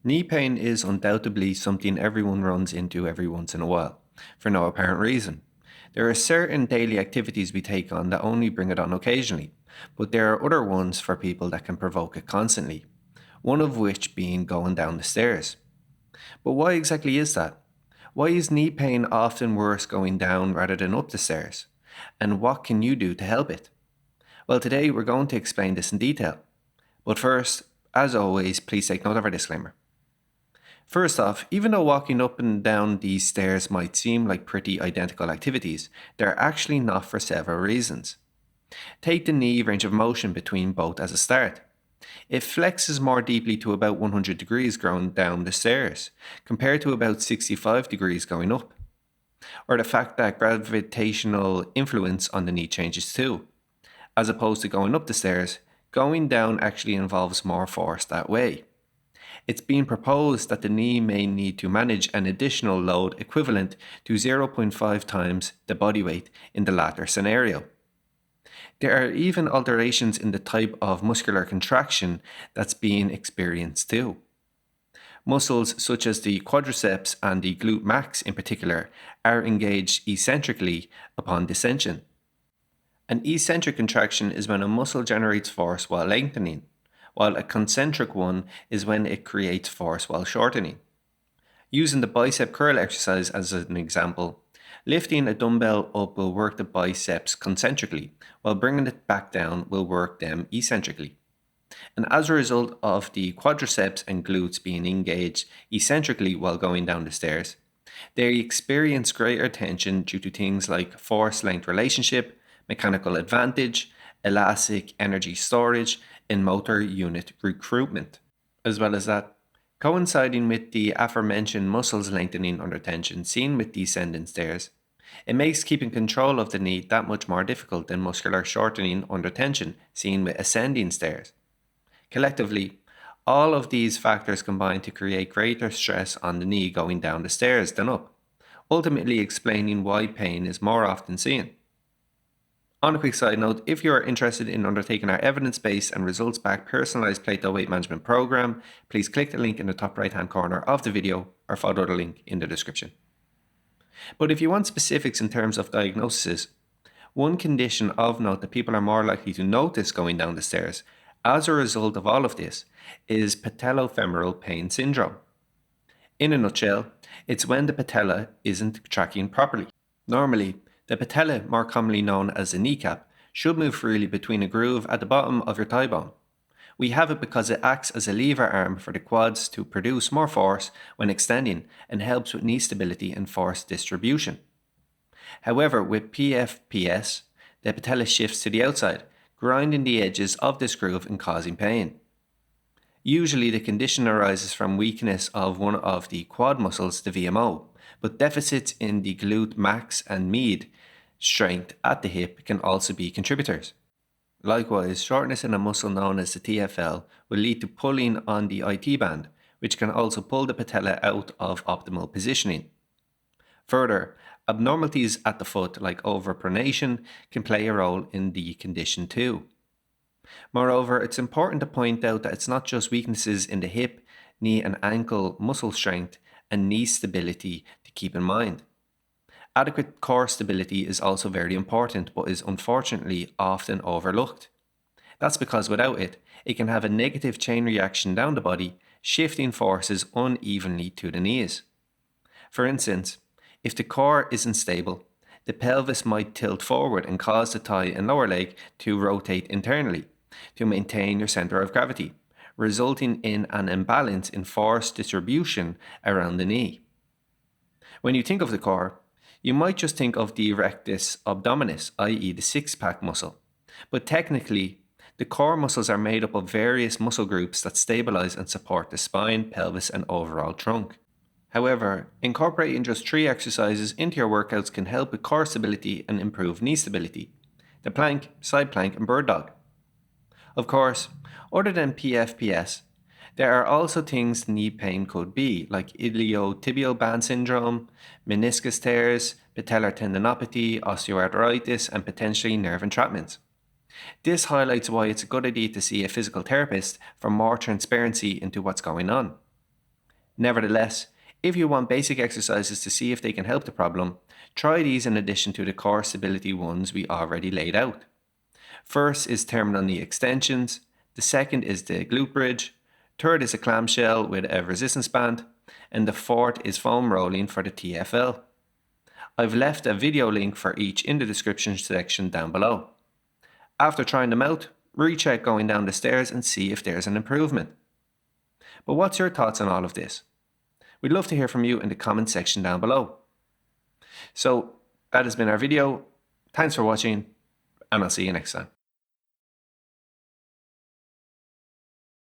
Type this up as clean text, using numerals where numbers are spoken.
Knee pain is undoubtedly something everyone runs into every once in a while, for no apparent reason. There are certain daily activities we take on that only bring it on occasionally, but there are other ones for people that can provoke it constantly, one of which being going down the stairs. But why exactly is that? Why is knee pain often worse going down rather than up the stairs? And what can you do to help it? Well, today we're going to explain this in detail. But first, as always, please take note of our disclaimer. First off, even though walking up and down these stairs might seem like pretty identical activities, they're actually not for several reasons. Take the knee range of motion between both as a start. It flexes more deeply to about 100 degrees going down the stairs, compared to about 65 degrees going up. Or the fact that gravitational influence on the knee changes too. As opposed to going up the stairs, going down actually involves more force that way. It's been proposed that the knee may need to manage an additional load equivalent to 0.5 times the body weight in the latter scenario. There are even alterations in the type of muscular contraction that's being experienced too. Muscles such as the quadriceps and the glute max in particular are engaged eccentrically upon descension. An eccentric contraction is when a muscle generates force while lengthening, while a concentric one is when it creates force while shortening. Using the bicep curl exercise as an example, lifting a dumbbell up will work the biceps concentrically, while bringing it back down will work them eccentrically. And as a result of the quadriceps and glutes being engaged eccentrically while going down the stairs, they experience greater tension due to things like force-length relationship, mechanical advantage, elastic energy storage, and motor unit recruitment. As well as that, coinciding with the aforementioned muscles lengthening under tension seen with descending stairs, it makes keeping control of the knee that much more difficult than muscular shortening under tension seen with ascending stairs. Collectively, all of these factors combine to create greater stress on the knee going down the stairs than up, ultimately explaining why pain is more often seen. On a quick side note, if you are interested in undertaking our evidence-based and results-backed personalized Plato weight management program, please click the link in the top right-hand corner of the video or follow the link in the description. But if you want specifics in terms of diagnoses, one condition of note that people are more likely to notice going down the stairs as a result of all of this is patellofemoral pain syndrome. In a nutshell, it's when the patella isn't tracking properly. Normally, the patella, more commonly known as the kneecap, should move freely between a groove at the bottom of your thigh bone. We have it because it acts as a lever arm for the quads to produce more force when extending and helps with knee stability and force distribution. However, with PFPS, the patella shifts to the outside, grinding the edges of this groove and causing pain. Usually the condition arises from weakness of one of the quad muscles, the VMO, but deficits in the glute max and med strength at the hip can also be contributors. Likewise, shortness in a muscle known as the TFL will lead to pulling on the IT band, which can also pull the patella out of optimal positioning. Further, abnormalities at the foot like overpronation can play a role in the condition too. Moreover, it's important to point out that it's not just weaknesses in the hip, knee and ankle muscle strength and knee stability to keep in mind. Adequate core stability is also very important but is unfortunately often overlooked. That's because without it, it can have a negative chain reaction down the body, shifting forces unevenly to the knees. For instance, if the core isn't stable, the pelvis might tilt forward and cause the thigh and lower leg to rotate internally to maintain your center of gravity, resulting in an imbalance in force distribution around the knee. When you think of the core, you might just think of the rectus abdominis, i.e. the six-pack muscle. But technically, the core muscles are made up of various muscle groups that stabilize and support the spine, pelvis, and overall trunk. However, incorporating just 3 exercises into your workouts can help with core stability and improve knee stability: the plank, side plank, and bird dog. Of course, other than PFPS, there are also things knee pain could be, like iliotibial band syndrome, meniscus tears, patellar tendinopathy, osteoarthritis, and potentially nerve entrapments. This highlights why it's a good idea to see a physical therapist for more transparency into what's going on. Nevertheless, if you want basic exercises to see if they can help the problem, try these in addition to the core stability ones we already laid out. First is terminal knee extensions, the second is the glute bridge, third is a clamshell with a resistance band, and the fourth is foam rolling for the TFL. I've left a video link for each in the description section down below. After trying them out, recheck going down the stairs and see if there's an improvement. But what's your thoughts on all of this? We'd love to hear from you in the comment section down below. So that has been our video. Thanks for watching, and I'll see you next time.